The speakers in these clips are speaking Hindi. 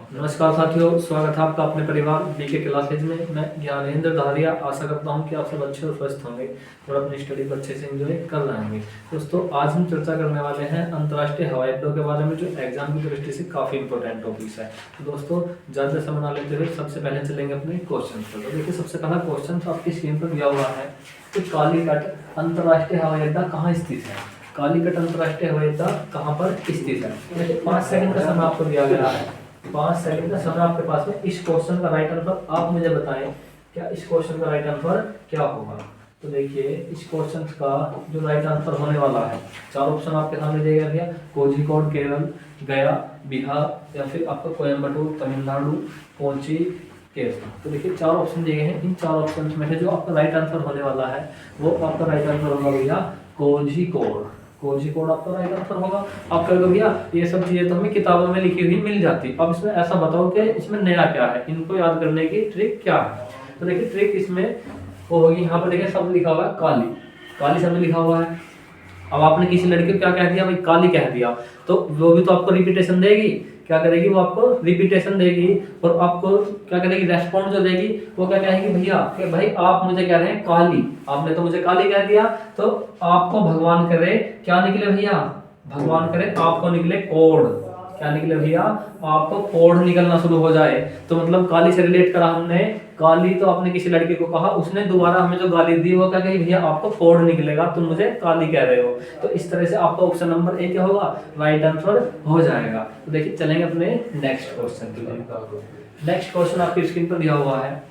नमस्कार साथियों, स्वागत है आपका अपने परिवार बीके क्लासेज में। मैं ज्ञानेंद्र धारिया आशा करता हूं कि आप सब अच्छे और स्वस्थ होंगे और अपनी स्टडी को अच्छे से एंजॉय कर रहे होंगे। दोस्तों, आज हम चर्चा करने वाले हैं अंतर्राष्ट्रीय हवाई अड्डों के बारे में, जो एग्जाम की दृष्टि से काफ़ी इंपॉर्टेंट टॉपिक्स है। तो दोस्तों, ज़्यादा समय ना लेते हुए सबसे पहले चलेंगे अपने क्वेश्चन पर। तो देखिए, सबसे पहला क्वेश्चन आपकी स्क्रीन पर दिया हुआ है कि कालीकट अंतर्राष्ट्रीय हवाई अड्डा कहाँ स्थित है। कालीकट अंतर्राष्ट्रीय हवाई अड्डा कहाँ पर स्थित है। 5 सेकंड का समय आपको दिया गया है। 5 सेकंड का समय आपके पास में। इस क्वेश्चन का राइट आंसर आप मुझे बताएं, क्या इस क्वेश्चन का राइट आंसर क्या होगा। तो देखिए, इस क्वेश्चन का जो राइट आंसर होने वाला है, 4 ऑप्शन आपके सामने दिए गए भैया। कोझिकोड केरल, गया बिहार, या फिर आपका कोयम्बटूर तमिलनाडु, कोची केरल। तो देखिए, 4 ऑप्शन दिए गए हैं। इन 4 ऑप्शन में से जो आपका राइट आंसर होने वाला है वो आपका राइट आंसर होगा भैया कोझिकोड। कोझिकोड आपका राइट आंसर होगा। आप कहोगे भैया ये सब चीजें तो हमें किताबों में लिखी हुई मिल जाती, अब इसमें ऐसा बताओ कि इसमें नया क्या है, इनको याद करने की ट्रिक क्या है। तो देखिए, ट्रिक इसमें वो होगी, यहाँ पर देखिए शब्द लिखा हुआ है काली, काली शब्द लिखा हुआ है। अब आपने किसी लड़के को क्या कह दिया भाई, काली कह दिया, तो वो भी तो आपको रिपीटेशन देगी। क्या करेगी वो, आपको रिपीटेशन देगी और आपको क्या करेगी, रेस्पॉन्ड जो देगी वो क्या कहेगी भैया कि भाई आप मुझे कह रहे हैं काली, आपने तो मुझे काली कह दिया, तो आपको भगवान करे क्या निकले भैया, भगवान करे आपको निकले कोड। क्या निकले भैया, आपको कोड निकलना शुरू हो जाए। तो मतलब काली से रिलेट करा हमने, काली तो आपने किसी लड़के को कहा, उसने दोबारा हमें जो गाली दी वो क्या कही भैया आपको कोड निकलेगा, तुम मुझे काली कह रहे हो। तो इस तरह से आपका ऑप्शन नंबर ए क्या होगा, राइट आंसर हो जाएगा। तो देखिए, चलेंगे अपने नेक्स्ट क्वेश्चन के लिए। नेक्स्ट क्वेश्चन आपकी स्क्रीन पर दिया हुआ है,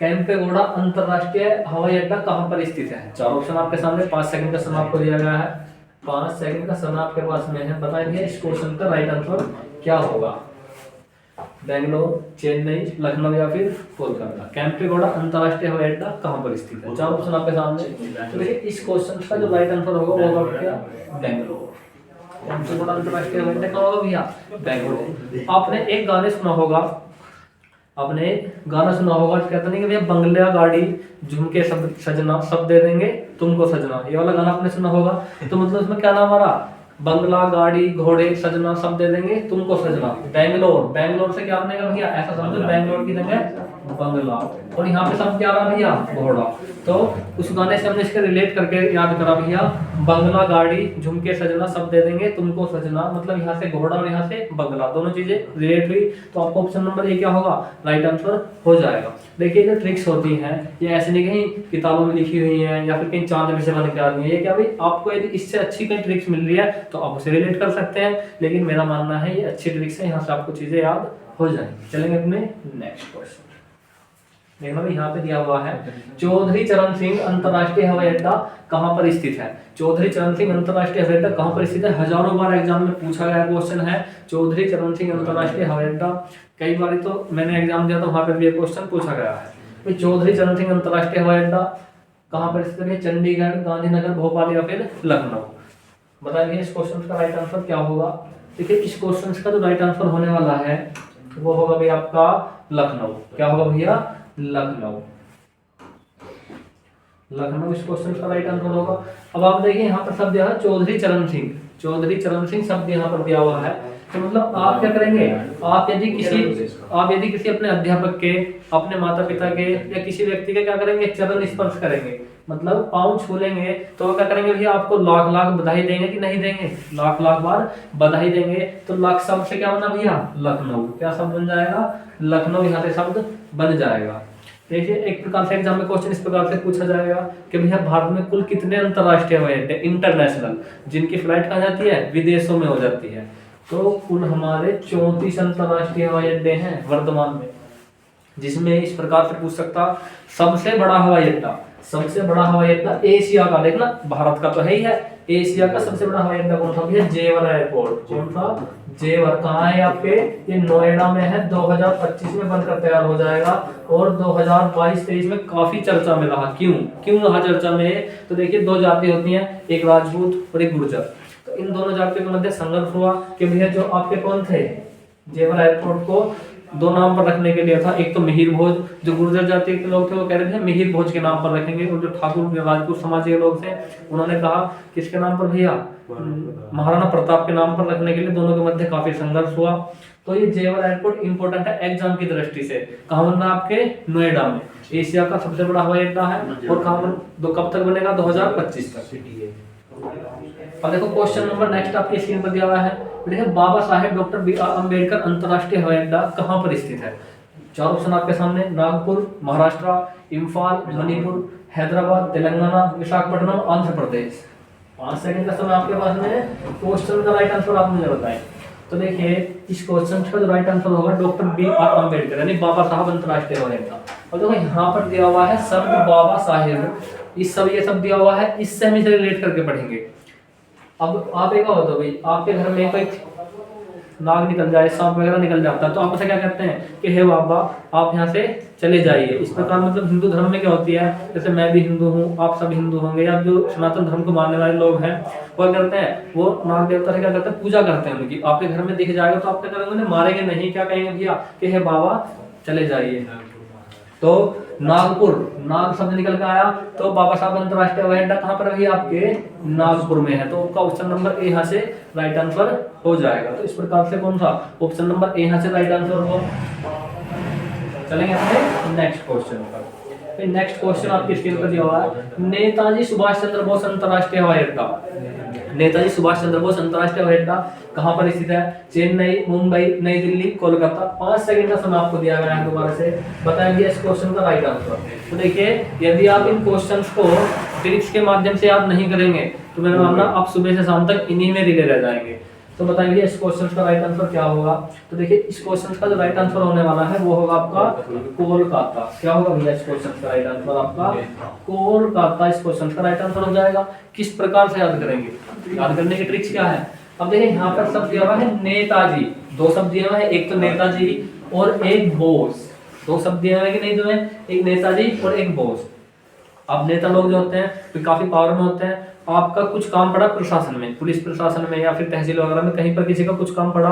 केम्पेगौड़ा अंतरराष्ट्रीय हवाई अड्डा कहां पर स्थित है। 4 ऑप्शन आपके सामने, 5 सेकंड का समय आपको दिया गया है। 5 सेकंड का समय आपके पास में है, बताएंगे इस क्वेश्चन का राइट आंसर क्या होगा। बेंगलोर, चेन्नई, लखनऊ या फिर कोलकाता। केम्पेगौड़ा अंतरराष्ट्रीय हवाई अड्डा कहां पर स्थित है। 4 ऑप्शन आपके सामने। तो देखिए, इस क्वेश्चन का जो राइट आंसर होगा वो होगा क्या, बेंगलोर। केम्पेगौड़ा अंतरराष्ट्रीय हवाई अड्डा कहां होगा भैया, बेंगलोर। आपने एक गाने सुना होगा, आपने गाना सुना होगा, कहते नहीं कि भैया बंगला गाड़ी झुमके सब सजना सब दे देंगे तुमको सजना, ये वाला गाना आपने सुना होगा। तो मतलब इसमें क्या नाम आ रहा, बंगला गाड़ी घोड़े सजना सब दे देंगे तुमको सजना। बेंगलोर, बेंगलोर से क्या बनेगा भैया, ऐसा समझो बेंगलोर की जगह बंगला, और यहाँ पे सब क्या रहा भैया, घोड़ा। तो उस गाने से हमने इसके रिलेट करके याद करा भैया, बंगला गाड़ी झुमके सजना सब दे देंगे तुमको सजना, मतलब यहाँ से घोड़ा और यहाँ से बंगला, दोनों चीजें रिलेट हुई। तो आपको ऑप्शन नंबर ए क्या होगा, राइट आंसर हो जाएगा। देखिए, जो ट्रिक्स होती हैं ये ऐसे नहीं कहीं किताबों में लिखी हुई हैं या फिर कहीं चांद में से बन के आ रही है, ये क्या भाई आपको यदि इससे अच्छी कहीं ट्रिक्स मिल रही है तो आप उसे रिलेट कर सकते हैं, लेकिन मेरा मानना है ये अच्छी ट्रिक्स है, यहाँ से आपको चीजें याद हो जाएंगी। चलेंगे अपने नेक्स्ट क्वेश्चन। देखना भाई, यहाँ पे दिया हुआ है, चौधरी चरण सिंह अंतरराष्ट्रीय हवाई अड्डा कहाँ पर स्थित है। चौधरी चरण सिंह अंतरराष्ट्रीय हवाई अड्डा कहाँ पर स्थित है, हजारों बार एग्जाम में पूछा गया क्वेश्चन है। चौधरी चरण सिंह अंतरराष्ट्रीय हवाई अड्डा, कई बार तो मैंने एग्जाम दिया था, वहां पर भी ये क्वेश्चन पूछा गया है। चौधरी चरण सिंह अंतरराष्ट्रीय हवाई अड्डा कहाँ पर स्थित है, चंडीगढ़, गांधीनगर, भोपाल या फिर लखनऊ। बताइए इस क्वेश्चन का राइट आंसर क्या होगा। देखिए, इस क्वेश्चन का जो राइट आंसर होने वाला है वो होगा भैया आपका लखनऊ। क्या होगा भैया, लखनऊ। लखनऊ इस क्वेश्चन का राइट आंसर होगा। अब आप देखिए, यहाँ पर शब्द दिया है चौधरी चरण सिंह, चौधरी चरण सिंह शब्द यहाँ पर दिया हुआ है। तो मतलब आप क्या करेंगे, आप यदि किसी अपने अध्यापक के, अपने माता पिता के या किसी व्यक्ति के क्या करेंगे, चरण स्पर्श करेंगे, मतलब पाँव छू लेंगे, तो क्या करेंगे भैया आपको लाख लाख बधाई देंगे कि नहीं देंगे, लाख लाख बार बधाई देंगे। तो लाख शब्द से क्या बना भैया, लखनऊ। क्या शब्द बन जाएगा, लखनऊ, यहाँ से शब्द बन जाएगा। देखिए, एक प्रकार से एग्जाम में क्वेश्चन इस प्रकार से पूछा जाएगा कि भैया भारत में कुल कितने अंतरराष्ट्रीय हवाई अड्डे, इंटरनेशनल, जिनकी फ्लाइट कहाँ जाती है, विदेशों में हो जाती है। तो कुल हमारे 34 अंतरराष्ट्रीय हवाई अड्डे हैं वर्तमान में, जिसमें इस प्रकार से पूछ सकता, सबसे बड़ा हवाई अड्डा, सबसे बड़ा हवाई अड्डा एशिया का, देखना भारत का तो है ही है, एशिया का सबसे बड़ा हवाई अड्डा कौन सा भैया, जेवर एयरपोर्ट। कौन सा, जेवर। कहाँ है आपके, ये नोएडा में है, 2025 में बनकर तैयार हो जाएगा और 2022-23 में काफी चर्चा में रहा। क्यों रहा चर्चा में, तो देखिए 2 जाति होती हैं, एक राजपूत और एक गुर्जर। इन दोनों जातियों के मध्य संघर्ष हुआ कि भैया जो आपके कौन थे, जेवर एयरपोर्ट को दो नाम पर रखने के लिए था। एक तो मिहिर भोज, जो गुर्जर जाति के लोग थे वो कह रहे थे मिहिर भोज के नाम पर रखेंगे, और जो ठाकुर राजपूत समाज के लोग थे उन्होंने कहा किसके नाम पर भैया, महाराणा प्रताप के नाम पर रखने के लिए। दोनों के मध्य काफी संघर्ष हुआ। तो ये जेवर एयरपोर्ट इंपॉर्टेंट है एग्जाम की दृष्टि से। कहाँ बनना है आपके, नोएडा में, एशिया का सबसे बड़ा हवाई अड्डा है। और कब तक बनेगा, 2025 तक। अब देखो क्वेश्चन नंबर नेक्स्ट आपकी स्क्रीन पर दिया हुआ है। देखिए बाबा साहेब डॉक्टर बी.आर. अम्बेडकर अंतरराष्ट्रीय हवाई अड्डा कहाँ पर स्थित है। चार ऑप्शन आपके सामने, नागपुर, महाराष्ट्र, इम्फाल, मणिपुर, हैदराबाद, तेलंगाना, विशाखापट्टनम, आंध्र प्रदेश। 5 सेकंड का समय आपके पास में। क्वेश्चन का राइट आंसर आप मुझे बताएं। तो देखिए इस क्वेश्चन का जो राइट आंसर होगा डॉक्टर बी.आर. अम्बेडकर यानी बाबा साहब अंतरराष्ट्रीय हवाई अड्डा। और देखो यहाँ पर दिया हुआ है शब्द बाबा साहेब, इस सब ये सब दिया हुआ है, इससे हम इसे रिलेट करके पढ़ेंगे। अब आप एक हो तो भाई आपके घर में कोई नाग निकल जाए, सांप वगैरह निकल जाता है, तो आप उसे क्या कहते हैं कि हे बाबा आप यहाँ से चले जाइए। इस प्रकार मतलब हिंदू धर्म में क्या होती है, जैसे मैं भी हिंदू हूँ, आप सब हिंदू होंगे, या जो सनातन धर्म को मानने वाले लोग हैं वो करते हैं, वो नाग देवता से क्या करते हैं, पूजा करते हैं उनकी। आपके घर में दिख जाएगा तो आप क्या करेंगे, उन्हें मारेंगे नहीं, क्या कहेंगे भैया कि हे बाबा चले जाइए। तो नागपुर, नाग शब्द निकल के आया, तो बाबा साहब अंतरराष्ट्रीय हवाई अड्डा कहाँ पर है, आपके नागपुर में है। तो आपका ऑप्शन नंबर ए यहाँ से राइट आंसर हो जाएगा। तो इस प्रकार से कौन सा ऑप्शन नंबर ए यहाँ से राइट आंसर हो। चलेंगे अपने नेक्स्ट क्वेश्चन पर। नेक्स्ट क्वेश्चन आपकी स्क्रीन पर दिया हुआ है, नेताजी सुभाष चंद्र बोस अंतरराष्ट्रीय हवाई अड्डा। नेताजी सुभाष चंद्र बोस अंतरराष्ट्रीय हवाई अड्डा कहाँ पर स्थित है, चेन्नई, मुंबई, नई दिल्ली, कोलकाता। 5 सेकंड का समय आपको दिया गया है, दोबारा से बताएंगे इस क्वेश्चन का राइट आंसर। तो देखिए यदि आप इन क्वेश्चंस को ट्रिक्स के माध्यम से याद नहीं करेंगे तो मेरा मानना आप सुबह से शाम तक इन्हीं में रिले रह जाएंगे। तो बताइए इस क्वेश्चन का राइट आंसर क्या होगा। तो देखिए इस क्वेश्चन का जो राइट आंसर होने वाला है वो होगा आपका कोलकाता। क्या होगा भैया इस क्वेश्चन का राइट आंसर, आपका कोलकाता इस क्वेश्चन का राइट आंसर हो जाएगा। किस प्रकार से याद करेंगे, याद करने की ट्रिक्स क्या है। अब देखिए यहाँ पर शब्द दिया हुआ है नेताजी, दो शब्द दिया हुआ है, एक तो नेताजी और एक बोस। दो शब्द दिया हुआ है कि नहीं, जो है एक नेताजी और एक बोस। अब नेता लोग जो होते हैं तो काफी पावर में होते हैं। आपका कुछ काम पड़ा प्रशासन में, पुलिस प्रशासन में या फिर तहसील वगैरह में, कहीं पर किसी का कुछ काम पड़ा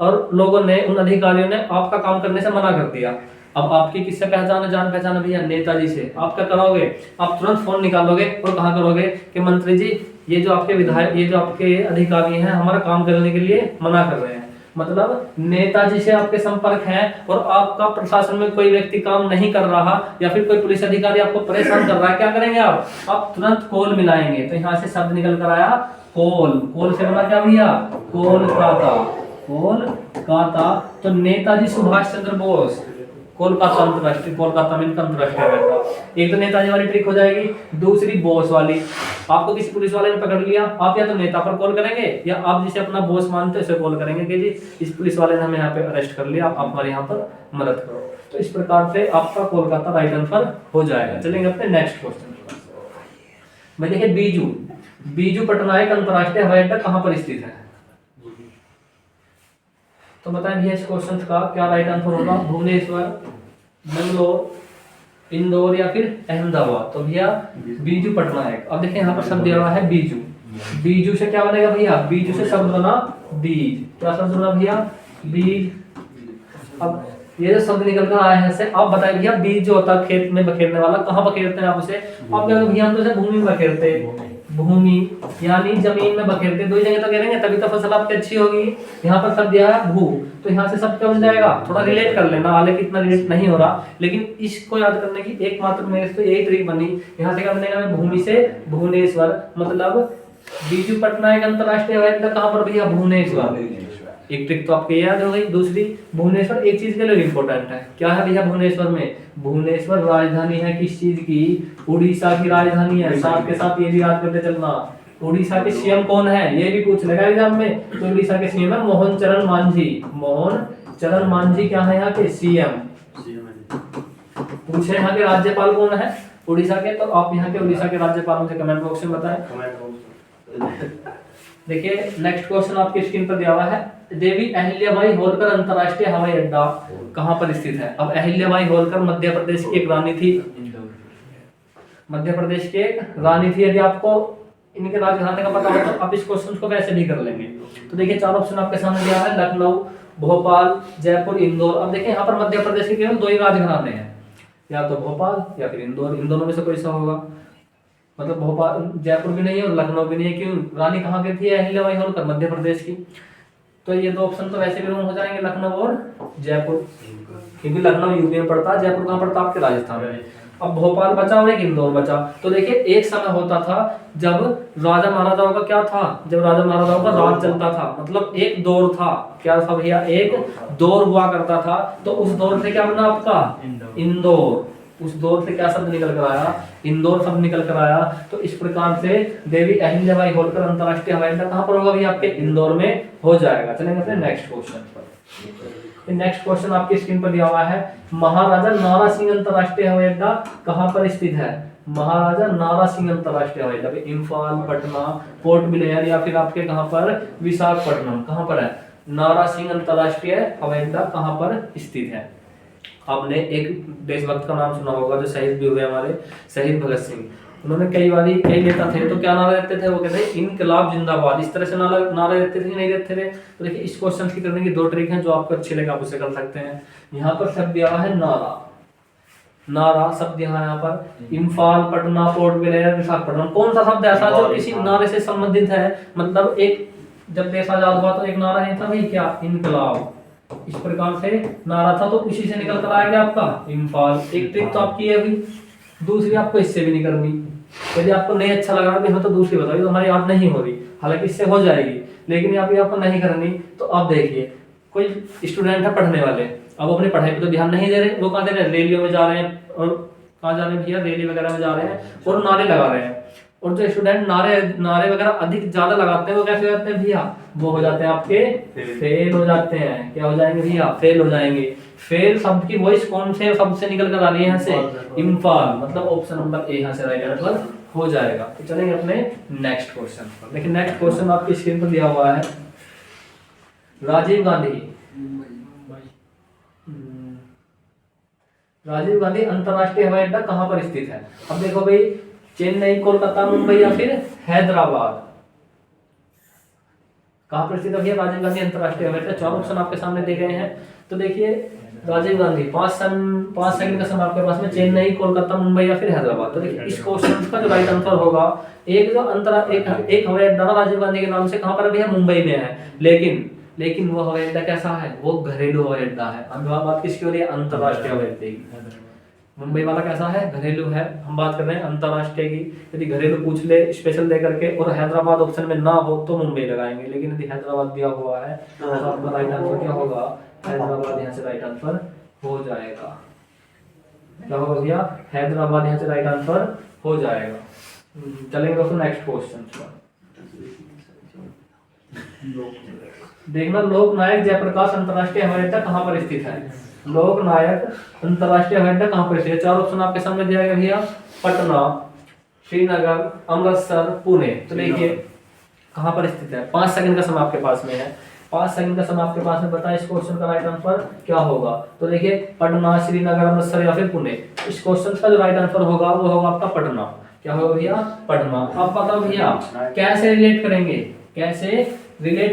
और लोगों ने, उन अधिकारियों ने आपका काम करने से मना कर दिया। अब आपकी किससे पहचान है, जान पहचान भैया नेताजी से। आप क्या करोगे, आप तुरंत फोन निकालोगे और कहा करोगे कि मंत्री जी ये जो आपके विधायक, ये जो आपके अधिकारी हैं हमारा काम करने के लिए मना कर रहे हैं। मतलब नेताजी से आपके संपर्क है और आपका प्रशासन में कोई व्यक्ति काम नहीं कर रहा या फिर कोई पुलिस अधिकारी आपको परेशान कर रहा है, क्या करेंगे आप तुरंत कॉल मिलाएंगे। तो यहाँ से शब्द निकल कर आया कॉल। कॉल से बना क्या भैया, कोलकाता। कोलकाता तो नेताजी सुभाष चंद्र बोस कोलकाता अंतरराष्ट्रीय, कोलकाता में अंतरराष्ट्रीय रहता। एक तो नेताजी वाली ट्रिक हो जाएगी, दूसरी बॉस वाली। आपको किसी पुलिस वाले ने पकड़ लिया, आप या तो नेता पर कॉल करेंगे या आप जिसे अपना बॉस मानते हैं उसे कॉल करेंगे कि जी इस पुलिस वाले ने हमें यहाँ पे अरेस्ट कर लिया, आप हमारे यहाँ पर मदद करो। तो इस प्रकार से आपका कोलकाता राइट आंसर हो जाएगा। चलेंगे अपने नेक्स्ट क्वेश्चन में। देखिए बीजू पटनायक अंतरराष्ट्रीय हवाई अड्डा कहाँ पर स्थित है। तो बताएं भैया इस क्वेश्चन का क्या राइट आंसर होगा, भुवनेश्वर, बेंगलोर, इंदौर या फिर अहमदाबाद। तो भैया बीजू पटनायक। अब देखिए यहाँ पर शब्द दिया हुआ है बीजू। बीजू से क्या बनेगा भैया, बीजू से शब्द बना बीज। क्या शब्द बना भैया, बीज। अब ये जो शब्द निकल कर आया है से आप बताइए भैया बीज जो होता है खेत में बखेरने वाला, कहाँ बखेरते हैं आप उसे। आप क्या भैया हम तो उसे भूमि में बखेरते हैं, भूमि यानी जमीन में बखेरते। दो जगह तो करेंगे तभी तो फसल आपकी अच्छी होगी। यहाँ पर शब्द दिया है भू, तो यहाँ से सब क्या बन जाएगा, थोड़ा रिलेट कर लेना, हालांकि इतना रिलेट नहीं हो रहा, लेकिन इसको याद करने की एकमात्र मेरे से तो यही ट्रिक बनी। यहाँ से क्या बनेगा, भूमि से भुवनेश्वर, मतलब बीजू पटनायक अंतरराष्ट्रीय हवाई अड्डा कहाँ पर भैया, भुवनेश्वर। एक ट्रिक तो आपको याद हो गई। दूसरी भुवनेश्वर एक चीज के लिए इंपॉर्टेंट है, क्या है भैया भुवनेश्वर में, भुवनेश्वर राजधानी है किस चीज की, उड़ीसा की राजधानी है। साथ के साथ ये भी याद करते चलना उड़ीसा के सीएम कौन है, ये भी पूछ लेगा एग्जाम में। तो उड़ीसा के सीएम है मोहन चरण मांझी। मोहन चरण मांझी क्या है यहाँ के सीएम। पूछे यहाँ के राज्यपाल कौन है उड़ीसा के, तो आप यहाँ के उड़ीसा के राज्यपालों से कमेंट बॉक्स में बताएं। देखिए नेक्स्ट क्वेश्चन आपकी स्क्रीन पर दिया हुआ है, देवी अहिल्याबाई होलकर अंतरराष्ट्रीय हवाई अड्डा कहाँ पर स्थित है। अब अहिल्याबाई होलकर मध्य प्रदेश की एक रानी थी, मध्य प्रदेश की एक रानी थी। यदि आपको इनके राजघराने का पता हो तो आप इस क्वेश्चन को वैसे भी कर लेंगे। तो देखिए चार ऑप्शन आपके सामने दिया है, लखनऊ, भोपाल, जयपुर, इंदौर। अब देखिए यहाँ पर मध्य प्रदेश के केवल 2 ही राजघराने हैं, या तो भोपाल या फिर इंदौर, इन दोनों में से कोई सा होगा। मतलब भोपाल, जयपुर भी नहीं है और लखनऊ भी नहीं है। क्यों? रानी कहाँ की थी अहिल्याबाई होलकर? मध्य प्रदेश की। तो ये 2 ऑप्शन तो वैसे भी रॉन्ग हो जाएंगे, लखनऊ और जयपुर, क्योंकि लखनऊ यूपी में पड़ता है, जयपुर कहाँ पड़ता है? आपके राजस्थान में। अब भोपाल बचा और एक इंदौर बचा। तो देखिए एक समय होता था जब राजा महाराजाओं का क्या था, जब राजा महाराजाओं का राज चलता था, मतलब एक दौर था। क्या था भैया? एक दौर हुआ करता था। तो उस दौर से क्या बना आपका? इंदौर। उस दौर से क्या शब्द निकल कर आया? इंदौर शब्द निकल कर आया। तो इस प्रकार से देवी अहिल्याबाई होलकर अंतरराष्ट्रीय हवाई अड्डा कहाँ पर होगा भैया? आपके इंदौर में हो जाएगा। चलेंगे फिर नेक्स्ट क्वेश्चन पर। नेक्स्ट क्वेश्चन आपकी स्क्रीन पर दिया हुआ है, महाराजा नारा सिंह अंतरराष्ट्रीय हवाई अड्डा कहां पर स्थित है? महाराजा नारा सिंह अंतरराष्ट्रीय हवाई अड्डा इम्फाल, पटना, पोर्ट ब्लेयर या फिर आपके कहां पर? विशाखापट्टनम। कहां पर है नारा सिंह अंतरराष्ट्रीय हवाई अड्डा? कहां पर स्थित है? आपने एक देशभक्त का नाम सुना होगा जो शहीद भी हुए हमारे, शहीद भगत सिंह। उन्होंने कई नेता थे तो क्या नारा देते थे? वो कहते थे इनकलाब जिंदाबाद। इस तरह से नारा देते थे कि नहीं देते थे? तो देखिए इस क्वेश्चन की करने की 2 ट्रिक हैं, जो आपको अच्छे लगे आप उसे कर सकते हैं। यहाँ पर शब्द दिया है नारा, नारा शब्द यहाँ पर इम्फाल, पटना, पोर्ट ब्लेयर, विशाखापट्टनम। कौन सा शब्द ऐसा जो किसी नारे से संबंधित है? मतलब एक जब देश आजाद हुआ तो एक नारा नहीं था भाई क्या? इनकलाब। इस प्रकार से नारा था तो उसी से निकल कर आएगा आपका इम्फाल। एक ट्रिक तो आपकी है अभी, दूसरी आपको इससे भी नहीं करनी। यदि आपको नहीं अच्छा लगा हमें तो दूसरी बताइए, तो हमारी याद नहीं हो रही, हालांकि इससे हो जाएगी, लेकिन यहाँ पे आपको नहीं करनी। तो आप देखिए कोई स्टूडेंट है पढ़ने वाले, अब अपनी पढ़ाई पे तो ध्यान नहीं दे रहे, वो कहाँ दे रहे हैं? रैलियों में जा रहे हैं, और कहाँ जा रहे हैं भैया? रैली वगैरह में जा रहे हैं और नारे लगा रहे हैं। और जो स्टूडेंट नारे वगैरह अधिक ज्यादा लगाते हैं वो कैसे हो जाते हैं भैया? वो हो जाते हैं आपके फेल हो जाते हैं। क्या हो जाएंगे भैया? फेल हो जाएंगे। फेल शब्द की वॉइस कौन से शब्द से निकल कर आ रही है? यहाँ से इम्फाल। मतलब ऑप्शन नंबर ए यहाँ से राइट आंसर हो जाएगा। तो चलेंगे अपने नेक्स्ट क्वेश्चन पर। देखिए नेक्स्ट क्वेश्चन आपकी स्क्रीन पर दिया हुआ है, राजीव गांधी अंतरराष्ट्रीय हवाई अड्डा कहां पर स्थित है? अब देखो भाई, चेन्नई, कोलकाता, मुंबई या फिर हैदराबाद, कहां पर स्थित है भैया राजीव गांधी अंतरराष्ट्रीय हवाई अड्डा? 4 ऑप्शन आपके सामने दिए गए हैं। तो देखिए राजीव गांधी 5 सेकंड का समय आपके पास में, चेन्नई, कोलकाता, मुंबई या फिर हैदराबाद। तो देखिए इस क्वेश्चन का जो राइट आंसर होगा, एक हवाई अड्डा ना राजीव गांधी के नाम से कहां पर भी है? मुंबई में है। लेकिन वो हवाई अड्डा कैसा है? वो घरेलू हवाई अड्डा है। हम बात किसकी हो रही है? अंतरराष्ट्रीय हवाई अड्डे की। मुंबई वाला कैसा है? घरेलू है। हम बात कर रहे हैं अंतरराष्ट्रीय की। यदि घरेलू पूछ ले स्पेशल दे करके और हैदराबाद ऑप्शन में ना हो तो मुंबई लगाएंगे, लेकिन यदि हैदराबाद दिया हुआ है तो आपका राइट आंसर क्या होगा? हैदराबाद यहाँ से राइट आंसर हो जाएगा। क्या होगा भैया? हैदराबाद यहाँ से राइट आंसर हो जाएगा। चलेंगे दोस्तों नेक्स्ट क्वेश्चन पर। देखना, लोकनायक जयप्रकाश अंतरराष्ट्रीय हवाई अड्डा कहां पर स्थित है? लोकनायक अंतरराष्ट्रीय हवाई अड्डा कहां पर स्थित है? 4 ऑप्शन आपके सामने दिया गया भैया, पटना, श्रीनगर, अमृतसर, पुणे। तो देखिए कहां पर स्थित है? 5 सेकंड का समय आपके पास में है। 5 सेकंड का समय आपके पास में, बताएं इस क्वेश्चन का राइट आंसर क्या होगा? तो देखिए पटना, श्रीनगर, अमृतसर या फिर पुणे। इस क्वेश्चन का जो राइट आंसर होगा वो होगा आपका पटना। क्या होगा भैया? पटना। अब बताओ भैया कैसे रिलेट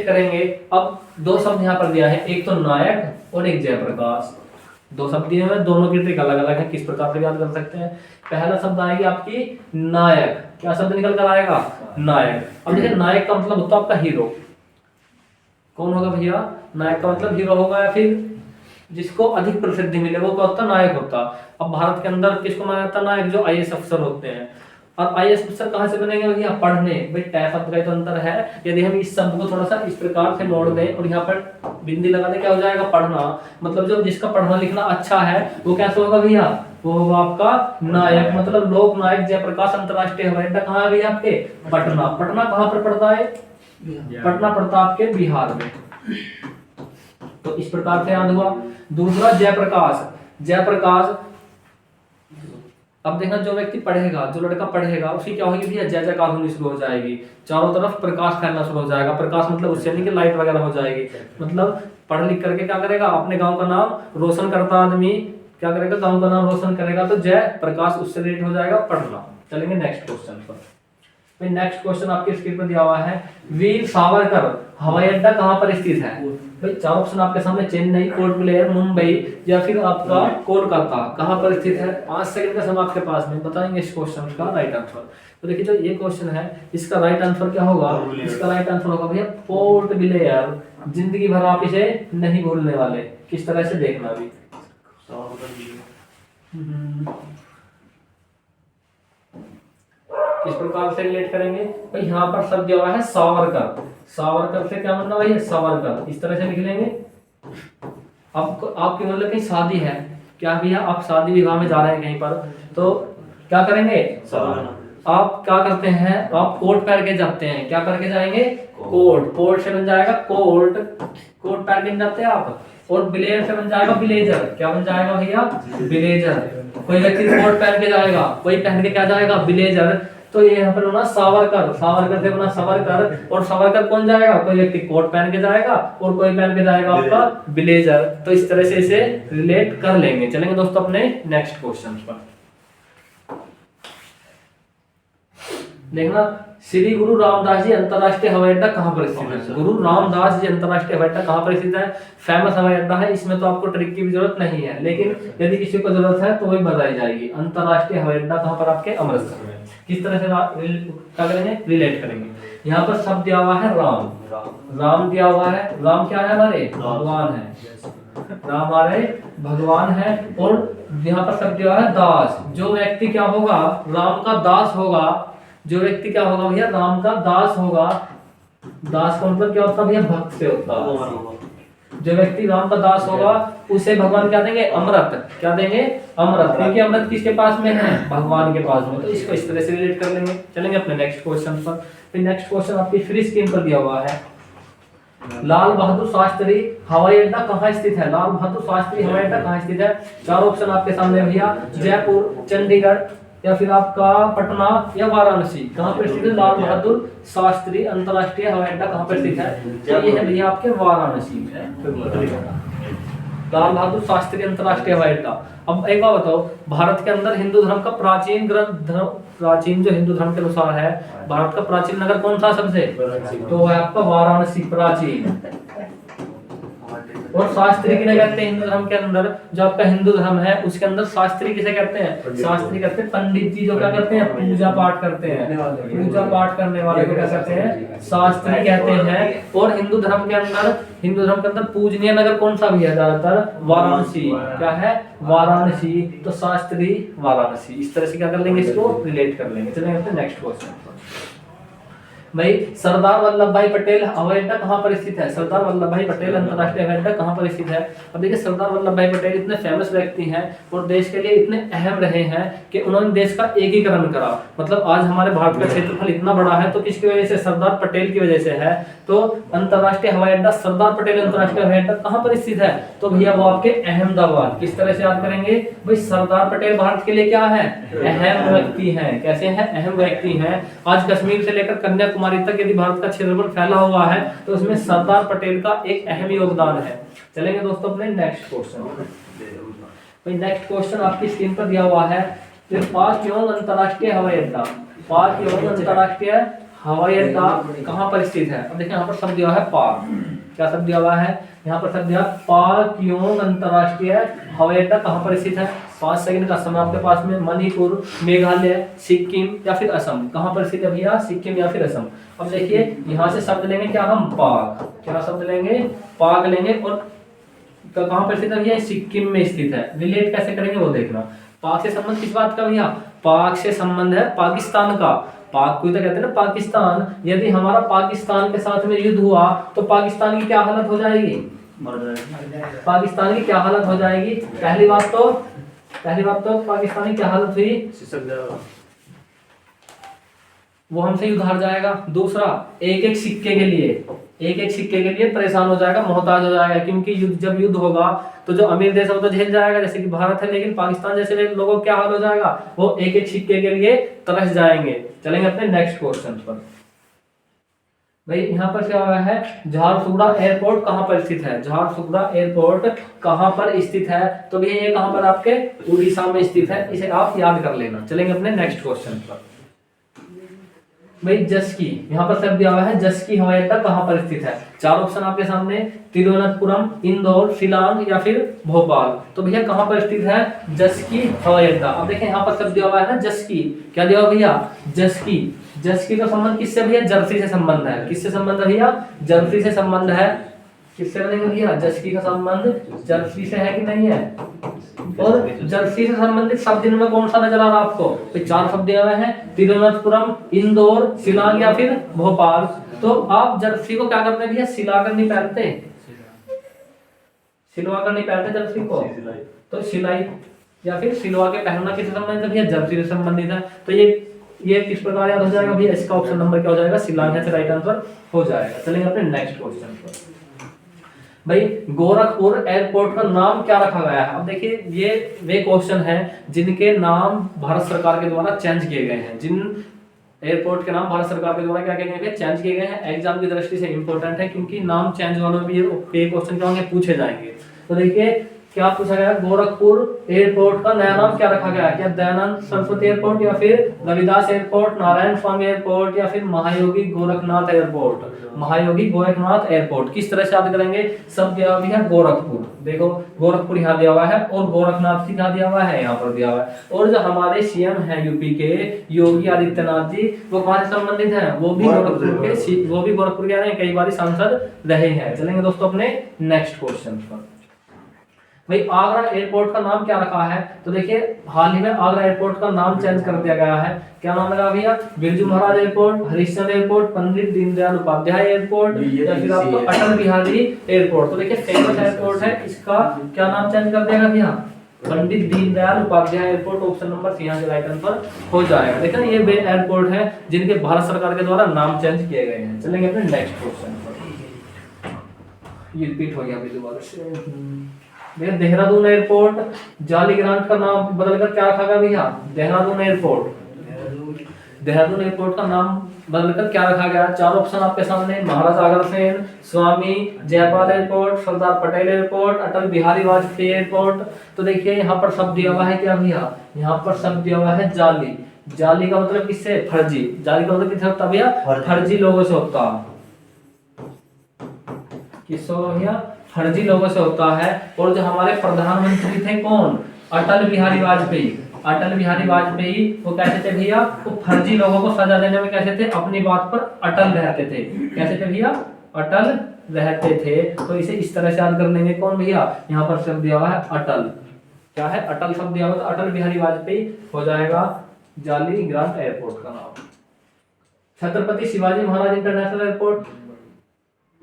करेंगे? अब 2 शब्द यहाँ पर दिया है, एक तो नायक और एक जयप्रकाश। 2 शब्द दिए हैं, दोनों की ट्रिक अलग अलग है, किस प्रकार से याद कर सकते हैं। पहला शब्द आएगी आपकी नायक। क्या शब्द निकल कर आएगा? नायक। अब देखिए नायक का मतलब होता है आपका हीरो। कौन होगा भैया? नायक का मतलब हीरो होगा, या फिर जिसको अधिक प्रसिद्धि मिले वो क्या होता? नायक होता। अब भारत के अंदर किसको माना जाता है नायक? जो IAS अफसर होते हैं। और IAS अफसर कहां से बनेंगे भैया? पढ़ने। भाई टै शब्द का तो अंतर है। यदि हम इस शब्द को थोड़ा सा इस प्रकार से मोड़ दें और यहाँ पर बिंदी लगा दें, क्या हो जाएगा? पढ़ना। मतलब जो जिसका पढ़ना लिखना अच्छा है वो कैसे होगा भैया? वो होगा आपका नायक। मतलब लोक नायक जयप्रकाश अंतरराष्ट्रीय हवाई अड्डा कहाँ है भैया? आपके पटना। पटना कहाँ पर पड़ता है? पटना पड़ता आपके बिहार में। तो इस प्रकार से याद हुआ। दूसरा जयप्रकाश। अब देखना, जो व्यक्ति पढ़ेगा, जो लड़का पढ़ेगा, उसकी क्या होगी भैया? जय जयकार होनी शुरू हो जाएगी, चारों तरफ प्रकाश फैलना शुरू हो जाएगा। प्रकाश मतलब उससे नहीं कि लाइट वगैरह हो जाएगी, मतलब पढ़ लिख करके क्या करेगा? अपने गांव का नाम रोशन करता आदमी क्या करेगा? गांव का नाम रोशन करेगा। तो जय प्रकाश उससे रिलेट हो जाएगा पढ़ना। चलेंगे नेक्स्ट क्वेश्चन पर। भाई नेक्स्ट क्वेश्चन आपके स्क्रीन पर दिया हुआ है, वीर सावरकर हवाई अड्डा कहाँ पर स्थित है? भाई चार ऑप्शन आपके सामने, चेन्नई, पोर्ट ब्लेयर, मुंबई या फिर आपका कोलकाता, कहाँ पर स्थित है? 5 सेकंड का समय आपके पास में, बताएंगे इस क्वेश्चन का राइट आंसर। तो देखिए जो ये क्वेश्चन है इसका राइट आंसर क्या होगा? इसका राइट आंसर होगा भैया पोर्ट ब्लेयर। जिंदगी भर आप इसे नहीं भूलने वाले, किस तरह से देखना भी। किस प्रकार से रिलेट करेंगे भाई? यहाँ पर शब्द दिया हुआ है सावरकर, सावरकर से क्या मतलब भाई? सावरकर, इस तरह से लिख लेंगे। अब आपकी मतलब कहीं शादी है क्या भैया? आप शादी विवाह में जा रहे हैं कहीं पर, तो क्या करेंगे? आप क्या करते हैं? आप कोट पहन के जाते हैं। क्या करके जाएंगे? कोट। कोट से बन जाएगा कोट, कोट पहन के जाते हैं आप। और ब्लेजर से बन जाएगा ब्लेजर। क्या बन जाएगा भैया? ब्लेजर। कोई व्यक्ति कोट पहन के जाएगा, कोई पहन के क्या जाएगा? ब्लेजर। तो ये यहाँ पर बना सावरकर, सावरकर से बना सावरकर। और सावरकर कौन जाएगा? कोई व्यक्ति कोट पहन के जाएगा और कोई पहन के जाएगा आपका ब्लेजर। तो इस तरह से इसे रिलेट कर लेंगे। चलेंगे दोस्तों अपने नेक्स्ट क्वेश्चन पर। देखना, श्री गुरु रामदास जी अंतरराष्ट्रीय हवाई अड्डा कहाँ पर स्थित है? गुरु रामदास जी अंतरराष्ट्रीय हवाई अड्डा कहाँ पर स्थित है? फेमस हवाई अड्डा है, इसमें तो आपको ट्रिक की भी जरूरत नहीं है, लेकिन यदि किसी को जरूरत है तो वही बताई जाएगी। अंतरराष्ट्रीय हवाई अड्डा कहाँ पर? आपके अमृतसर में। किस तरह से क्या करेंगे? रिलेट करेंगे। यहाँ पर शब्द दिया हुआ है राम, राम दिया हुआ है। राम क्या है? हमारे भगवान है, राम हमारे भगवान है। और यहाँ पर शब्द दिया हुआ है दास। जो व्यक्ति क्या होगा? राम का दास होगा। जो व्यक्ति क्या होगा भैया? राम का दास होगा। दास का मतलब क्या होता है भैया? भक्त से होता है। जो व्यक्ति राम का दास होगा उसे भगवान क्या देंगे? अमृत। क्या देंगे? अमृत। क्योंकि अमृत किसके पास में है? भगवान के पास में। तो इसको इस तरह से रिलेट कर लेंगे। चलेंगे अपने नेक्स्ट क्वेश्चन पर। फिर नेक्स्ट क्वेश्चन आपकी फ्री स्क्रीन पर दिया हुआ है, लाल बहादुर शास्त्री हवाई अड्डा कहाँ स्थित है? लाल बहादुर शास्त्री हवाई अड्डा कहाँ स्थित है? चार ऑप्शन आपके सामने भैया, जयपुर, चंडीगढ़ या फिर आपका पटना या वाराणसी। कहाँ पर स्थित है लाल बहादुर शास्त्री अंतरराष्ट्रीय हवाई अड्डा? कहाँ पर स्थित है? तो ये है भैया आपके वाराणसी में, लाल बहादुर शास्त्री अंतरराष्ट्रीय हवाई अड्डा। अब एक बात बताओ, भारत के अंदर हिंदू धर्म का प्राचीन ग्रंथ, प्राचीन जो हिंदू धर्म के अनुसार है, भारत का प्राचीन नगर कौन सा सबसे? तो है आपका वाराणसी, प्राचीन। और शास्त्री किसे कहते हैं हिंदू धर्म के अंदर? जो आपका हिंदू धर्म है उसके अंदर शास्त्री किसे कहते हैं? शास्त्री कहते हैं पंडित जी जो क्या करते हैं? पूजा पाठ करते हैं। पूजा पाठ करने वाले को क्या कहते हैं? शास्त्री कहते हैं। और हिंदू धर्म के अंदर पूजनीय नगर कौन सा भी है? ज्यादातर वाराणसी। क्या है? वाराणसी। तो शास्त्री वाराणसी। इस तरह से क्या कर लेंगे? इसको रिलेट कर लेंगे। चलेंगे नेक्स्ट क्वेश्चन। भाई सरदार वल्लभ भाई पटेल हवाई अड्डा कहाँ पर स्थित है? सरदार वल्लभ भाई पटेल अंतरराष्ट्रीय हवाई अड्डा कहाँ पर स्थित है? अब देखिए सरदार वल्लभ भाई पटेल इतने फेमस व्यक्ति हैं और देश के लिए इतने अहम रहे हैं कि उन्होंने देश का एकीकरण करा। मतलब आज हमारे भारत का क्षेत्रफल इतना बड़ा है तो किसकी वजह से? सरदार पटेल की वजह से है। तो अंतरराष्ट्रीय हवाई अड्डा सरदार पटेल अंतरराष्ट्रीय हवाई अड्डा कहाँ पर स्थित है? तो भैया वो आपके अहमदाबाद। किस तरह से याद करेंगे भाई? सरदार पटेल भारत के लिए क्या है? अहम व्यक्ति है। कैसे हैं? अहम व्यक्ति हैं। आज कश्मीर से लेकर कन्याकुमारी तक यदि भारत का क्षेत्रफल फैला हुआ है तो उसमें सरदार पटेल का एक अहम योगदान है। चलेंगे दोस्तों अपने नेक्स्ट क्वेश्चन। भाई नेक्स्ट क्वेश्चन आपकी स्क्रीन पर दिया हुआ है, पाक योंग अंतरराष्ट्रीय हवाई अड्डा। पाक योंग अंतरराष्ट्रीय हवाई अड्डा कहाँ पर स्थित है? अब देखिए यहाँ पर शब्द दिया है पाक। क्या शब्द दिया हुआ है? यहाँ पर शब्द दिया पाक योंग अंतरराष्ट्रीय हवाई अड्डा कहाँ पर स्थित है? 5 सेकंड का समय आपके पास में। मणिपुर, मेघालय, सिक्किम या फिर असम। कहाँ पर स्थित है भैया? सिक्किम या फिर असम। अब देखिए यहाँ से शब्द लेंगे क्या हम? पाक। क्या शब्द लेंगे? पाक लेंगे। और कहाँ पर स्थित है भैया? सिक्किम में स्थित है। रिलेट कैसे करेंगे वो देखना। पाक से संबंध किस बात का भैया? पाक से संबंध है पाकिस्तान का। पाक को तो कहते हैं ना पाकिस्तान। यदि हमारा पाकिस्तान के साथ में युद्ध हुआ तो पाकिस्तान की क्या हालत हो जाएगी? पाकिस्तान की क्या हालत हो जाएगी? पहली बात तो पाकिस्तान की क्या हालत हुई? वो हमसे युद्ध हार जाएगा। दूसरा, एक एक सिक्के के लिए परेशान हो जाएगा, मोहताज हो जाएगा। क्योंकि जब युद्ध होगा तो जो अमीर देश है वो तो झेल जाएगा, जैसे कि भारत है, लेकिन पाकिस्तान जैसे लोगों को क्या हाल हो जाएगा? वो एक एक सिक्के के लिए तरस जाएंगे। चलेंगे अपने नेक्स्ट क्वेश्चन पर। भाई यहाँ पर क्या हुआ है? झारसुगुड़ा एयरपोर्ट कहाँ पर स्थित है? झारसुगुड़ा एयरपोर्ट कहाँ पर स्थित है? तो भैया ये कहाँ पर? आपके उड़ीसा में स्थित है। इसे आप याद कर लेना। चलेंगे अपने नेक्स्ट क्वेश्चन पर। भाई जसकी, यहाँ पर सब दिया हुआ है जसकी हवाई अड्डा कहाँ पर स्थित है। चार ऑप्शन आपके सामने, तिरुवनंतपुरम, इंदौर, शिलांग या फिर भोपाल। तो भैया कहाँ पर स्थित है जसकी हवाई अड्डा। अब देखें यहाँ पर सब दिया हुआ है ना जसकी, क्या दिया हुआ भैया जसकी। जसकी का संबंध किससे भैया, जर्सी से संबंध है। किससे संबंध है भैया, जर्सी से संबंध है। किससे बनेगा भैया, जर्सी का संबंध जर्सी से है कि नहीं है। और जर्सी से संबंधित शब्द इनमें कौन सा नजर आ रहा है आपको, तो चार शब्द दिए हुए हैं, तिरुवनंतपुरम, इंदौर, शिलांग या फिर भोपाल। तो आप जर्सी को क्या करते हैं भैया, सिला कर नहीं पहनते, सिलवा कर नहीं पहनते जर्सी को, तो सिलाई या फिर सिलवा के पहनना किससे संबंधित है भैया, जर्सी से संबंधित है। तो ये किस प्रकार याद हो जाएगा भैया, इसका ऑप्शन नंबर क्या हो जाएगा, शिलांग से राइट आंसर हो जाएगा। चलेंगे अपने नेक्स्ट क्वेश्चन पर। भाई गोरखपुर एयरपोर्ट का नाम क्या रखा गया है। अब देखिए ये वे क्वेश्चन है जिनके नाम भारत सरकार के द्वारा चेंज किए गए हैं। जिन एयरपोर्ट के नाम भारत सरकार के द्वारा क्या किए गए हैं, चेंज किए गए हैं। एग्जाम की दृष्टि से इंपॉर्टेंट है क्योंकि नाम चेंज वालों में भी ये क्वेश्चन क्या होंगे, पूछे जाएंगे। तो देखिए क्या पूछा गया, गोरखपुर एयरपोर्ट का नया नाम क्या रखा गया है, क्या दयानंद सरस्वती एयरपोर्ट या फिर रविदास एयरपोर्ट, नारायण स्वामी एयरपोर्ट या फिर महायोगी गोरखनाथ एयरपोर्ट। महायोगी गोरखनाथ एयरपोर्ट किस तरह से याद करेंगे, सब दिया हुआ है गोरखपुर। देखो गोरखपुर यहाँ दिया हुआ है और गोरखनाथ जी कहाँ दिया हुआ है, यहाँ पर दिया हुआ है। और जो हमारे सीएम है यूपी के योगी आदित्यनाथ जी, वो कहाँ से संबंधित है, वो भी गोरखपुर के रहे, कई बार सांसद रहे हैं। चलेंगे दोस्तों अपने नेक्स्ट क्वेश्चन पर। भाई आगरा एयरपोर्ट का नाम क्या रखा है, तो देखिए हाल ही में आगरा एयरपोर्ट का नाम चेंज कर दिया गया है। क्या नाम लगा भैया, बिरजू महाराज एयरपोर्ट, हरिश्चंद्र एयरपोर्ट, पंडित दीनदयाल उपाध्याय एयरपोर्ट या फिर आपको अटल बिहारी एयरपोर्ट। तो देखिए फेमस एयरपोर्ट है, इसका क्या नाम चेंज कर दिया भैया, Pandit Deendayal Upadhyay airport. Option number C यहाँ से राइट आंसर हो जाएगा। देखिए ये वे एयरपोर्ट है जिनके भारत सरकार के द्वारा नाम चेंज किए गए हैं। चलेंगे अपने नेक्स्ट क्वेश्चन पर। ये रिपीट हो गया अभी दोबारा से। भैया देहरादून एयरपोर्ट जाली ग्रांट का नाम बदलकर क्या रखा गया भैया, देहरादून एयरपोर्ट। देहरादून एयरपोर्ट का नाम बदलकर क्या रखा गया, चार ऑप्शन आपके सामने, महाराजा अग्रसेन, स्वामी Jaipal airport, Sardar Patel airport, Atal Bihari Vajpayee airport. तो देखिए यहाँ पर शब्द दिया हुआ है क्या भैया, यहाँ पर शब्द दिया हुआ है जाली। जाली का मतलब किससे, फर्जी। जाली का मतलब किससे होता है भैया, फर्जी लोगों से होता है। किससे होगा भैया, फर्जी लोगों से होता है। और जो हमारे प्रधानमंत्री थे कौन, अटल बिहारी वाजपेयी। अटल बिहारी वाजपेयी वो कैसे थे भैया, वो फर्जी लोगों को सजा देने में कैसे थे, अपनी बात पर अटल रहते थे। कैसे थे भैया, अटल रहते थे। तो इसे इस तरह से याद कर लेंगे, कौन भैया, यहाँ पर शब्द दिया हुआ है अटल। क्या है, अटल शब्द दिया हुआ, तो अटल बिहारी वाजपेयी हो जाएगा जाली ग्रांट एयरपोर्ट का नाम। छत्रपति शिवाजी महाराज इंटरनेशनल एयरपोर्ट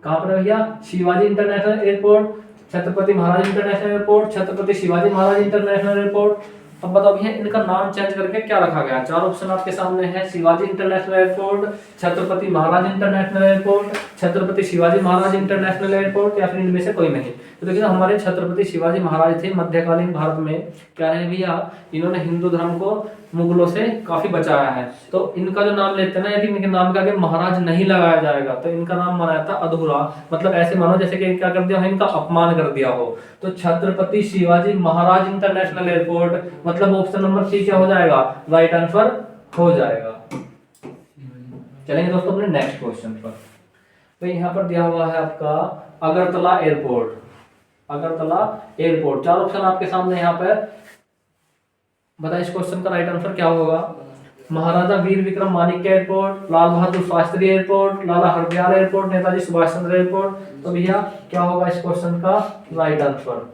कहाँ पर है भैया, शिवाजी इंटरनेशनल एयरपोर्ट, छत्रपति महाराज international airport, Chhatrapati Shivaji Maharaj international airport. अब बताओ भैया इनका नाम चेंज करके क्या रखा गया। चार ऑप्शन आपके सामने है, शिवाजी इंटरनेशनल एयरपोर्ट, छत्रपति महाराज international airport, Chhatrapati Shivaji Maharaj international airport या फिर इनमें से कोई नहीं। तो देखिए हमारे छत्रपति शिवाजी महाराज थे मध्यकालीन भारत में, क्या है भैया, इन्होंने हिंदू धर्म को मुगलों से काफी बचाया है। तो इनका जो नाम लेते हैं ना, यदि इनके नाम का आगे महाराज नहीं लगाया जाएगा तो इनका नाम माना जाता अधूरा। मतलब ऐसे मानो जैसे कि क्या कर दिया है, इनका अपमान कर दिया हो। तो छत्रपति शिवाजी महाराज इंटरनेशनल एयरपोर्ट, मतलब ऑप्शन नंबर सी क्या हो जाएगा, राइट आंसर हो जाएगा। चलेंगे दोस्तों अपने नेक्स्ट क्वेश्चन पर। तो यहाँ पर दिया हुआ है आपका अगरतला एयरपोर्ट। अगरतला एयरपोर्ट, चार ऑप्शन आपके सामने यहाँ पर, बताइए इस क्वेश्चन का राइट आंसर क्या होगा। महाराजा वीर विक्रम मानिक्य एयरपोर्ट, लाल बहादुर शास्त्री एयरपोर्ट, लाला हरदयाल एयरपोर्ट, नेताजी सुभाष चंद्र एयरपोर्ट। तो भैया क्या होगा इस क्वेश्चन का राइट आंसर।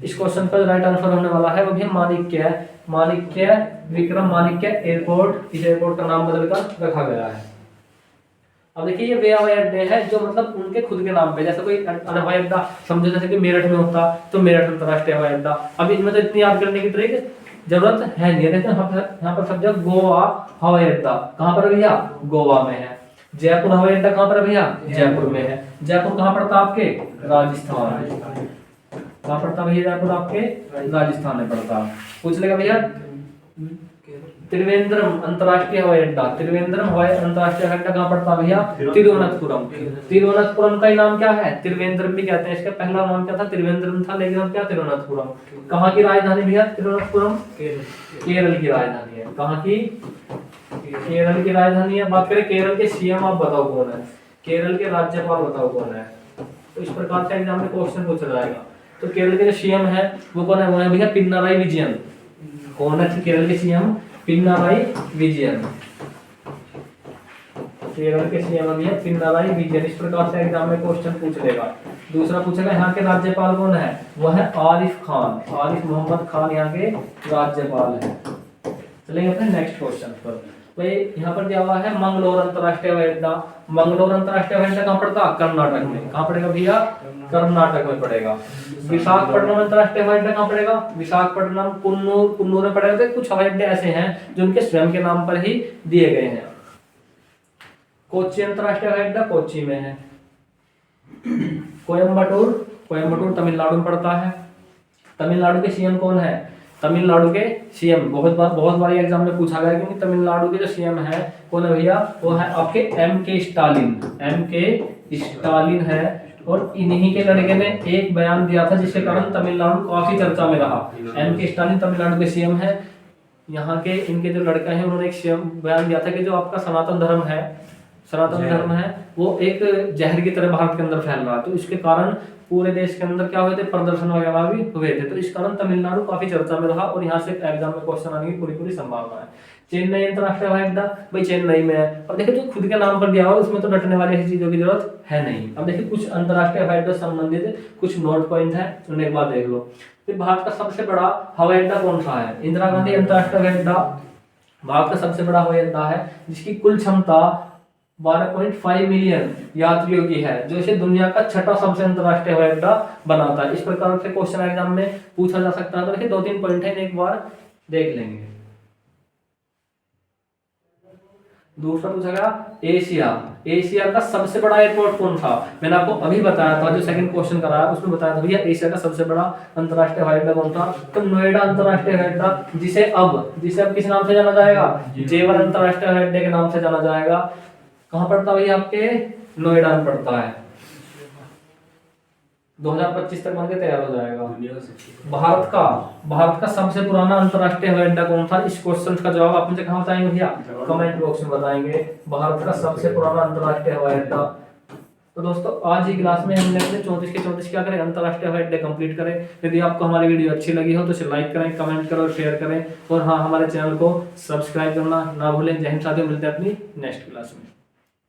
इस क्वेश्चन का राइट आंसर होने वाला है वो भी मानिक्य, मानिक्य विक्रम मानिक्य एयरपोर्ट। इस एयरपोर्ट का नाम बदलकर रखा गया है। अब देखिए ये वे हवाई अड्डे हैं जो मतलब उनके खुद के नाम पे, जैसे कोई हवाई अड्डा समझो जैसे कि मेरठ में होता तो मेरठ अंतरराष्ट्रीय हवाई अड्डा। अब इनमें तो इतनी याद करने की तरह जरूरत है नहीं, लेकिन यहाँ पर सब जगह गोवा हवाई अड्डा कहाँ पर भैया, गोवा में है। जयपुर हवाई अड्डा कहाँ पर भैया, जयपुर में है। जयपुर कहाँ पड़ता आपके, राजस्थान में। कहाँ पड़ता भैया जयपुर आपके, राजस्थान में पड़ता। पूछ लेगा भैया त्रिवेंद्रम अंतरराष्ट्रीय हवाई अड्डा, त्रिवेंद्रम हवाई अंतरराष्ट्रीय हवाई अड्डा कहाँ पड़ता है भैया? तिरुवनंतपुरम। तिरुवनंतपुरम का ही नाम क्या है? त्रिवेंद्रम भी कहते हैं। इसका पहला नाम क्या था? त्रिवेंद्रम था, लेकिन अब क्या तिरुवनंतपुरम। कहाँ की राजधानी भैया तिरुवनंतपुरम? केरल की राजधानी है। कहाँ की? केरल की राजधानी है। बात करें केरल के सीएम, आप बताओ कौन है? केरल के राज्यपाल बताओ कौन है? तो इस प्रकार से एग्जाम में क्वेश्चन पूछा जाएगा। तो केरल के जो सीएम है वो कौन है? वो है भैया पिनाराई विजयन। कौन है केरल के सीएम? पिनाराई विजयन। केरल के सीएम भैया पिनाराई विजयन। इस प्रकार से एग्जाम में क्वेश्चन पूछ लेगा। दूसरा पूछेगा यहाँ के राज्यपाल कौन है? वह है आरिफ खान। आरिफ मोहम्मद खान यहाँ के राज्यपाल है। चलेंगे अपने नेक्स्ट क्वेश्चन पर। तो यहाँ पर दिया हुआ है मंगलोर अंतरराष्ट्रीय हवाई अड्डा। मंगलोर अंतरराष्ट्रीय हवाई अड्डा कहाँ पड़ता? कर्नाटक में। कहाँ पड़ेगा भैया? कर्नाटक में पड़ेगा। विशाखापट्टनम अंतरराष्ट्रीय हवाई अड्डा कहाँ पड़ेगा? विशाखापट्टनम, कुन्नूर, कुन्नूर में पड़ेगा। तो कुछ हवाई अड्डे ऐसे हैं जो उनके स्वयं के नाम पर ही दिए गए हैं। कोच्चि अंतरराष्ट्रीय हवाई अड्डा कोच्चि में है। कोयम्बटूर, कोयम्बटूर तमिलनाडु में पड़ता है। तमिलनाडु के सीएम कौन है? तमिलनाडु के सीएम बहुत बार एग्जाम में पूछा गया, क्योंकि तमिलनाडु के जो सीएम है कौन है भैया? वो है आपके एम.के. स्टालिन। एम.के. स्टालिन है। और इन्हीं के लड़के ने एक बयान दिया था जिसके कारण तमिलनाडु काफी चर्चा में रहा। एम.के. स्टालिन तमिलनाडु के सीएम है। यहाँ के इनके जो लड़का है उन्होंने एक बयान दिया था कि जो आपका सनातन धर्म है वो एक जहर की तरह भारत के अंदर फैल रहा है। तो इसके कारण पूरे देश के अंदर क्या हुए थे? प्रदर्शन वगैरह भी हुए थे। तो इस कारण तमिलनाडु काफी चर्चा में रहा और यहाँ से एग्जाम में क्वेश्चन आने की पूरी संभावना है। चेन्नई अंतरराष्ट्रीय हवाई अड्डा भाई चेन्नई में है। अब देखिए जो खुद के नाम पर दिया हुआ उसमें तो डटने वाली ऐसी चीजों की जरूरत है नहीं। अब देखिए कुछ अंतरराष्ट्रीय हवाई अड्डा संबंधित कुछ नोट पॉइंट है, उन्हें एक बार देख लो। फिर भारत का सबसे बड़ा हवाई अड्डा कौन सा है? इंदिरा गांधी अंतरराष्ट्रीय हवाई अड्डा भारत का सबसे बड़ा हवाई अड्डा है, जिसकी कुल क्षमता 12.5 मिलियन यात्रियों की है, जो इसे दुनिया का छठा सबसे अंतरराष्ट्रीय हवाई अड्डा बनाता है। इस प्रकार से क्वेश्चन एग्जाम में पूछा जा सकता है। तो देखिए 2-3 पॉइंट है, एक बार देख लेंगे। दूसरा पूछा गया एशिया का सबसे बड़ा एयरपोर्ट कौन था? मैंने आपको अभी बताया था, जो सेकंड क्वेश्चन कराया उसमें बताया था भैया एशिया का सबसे बड़ा अंतरराष्ट्रीय हवाई अड्डा कौन था? तो नोएडा अंतरराष्ट्रीय हवाई अड्डा, जिसे अब किस नाम से जाना जाएगा? जेवर अंतरराष्ट्रीय हवाई अड्डे के नाम से जाना जाएगा। कहाँ पड़ता है आपके? नोएडा में पड़ता है। 2025 तक बनके तैयार हो जाएगा। भारत का सबसे पुराना अंतरराष्ट्रीय हवाई अड्डा कौन था? इस क्वेश्चन का जवाब आप मुझे कहाँ बताएंगे भैया? कमेंट बॉक्स में बताएंगे। भारत का सबसे पुराना अंतरराष्ट्रीय हवाई अड्डा। तो दोस्तों आज ही क्लास में हमने अपने 34 के 34 क्या करें? अंतरराष्ट्रीय हवाई अड्डे कंप्लीट करें। यदि आपको हमारी वीडियो अच्छी लगी हो तो इसे लाइक करें, कमेंट करें और शेयर करें। और हाँ, हमारे चैनल को सब्सक्राइब करना ना भूलें। जय हिंद साथियों, मिलते हैं अपनी नेक्स्ट क्लास में।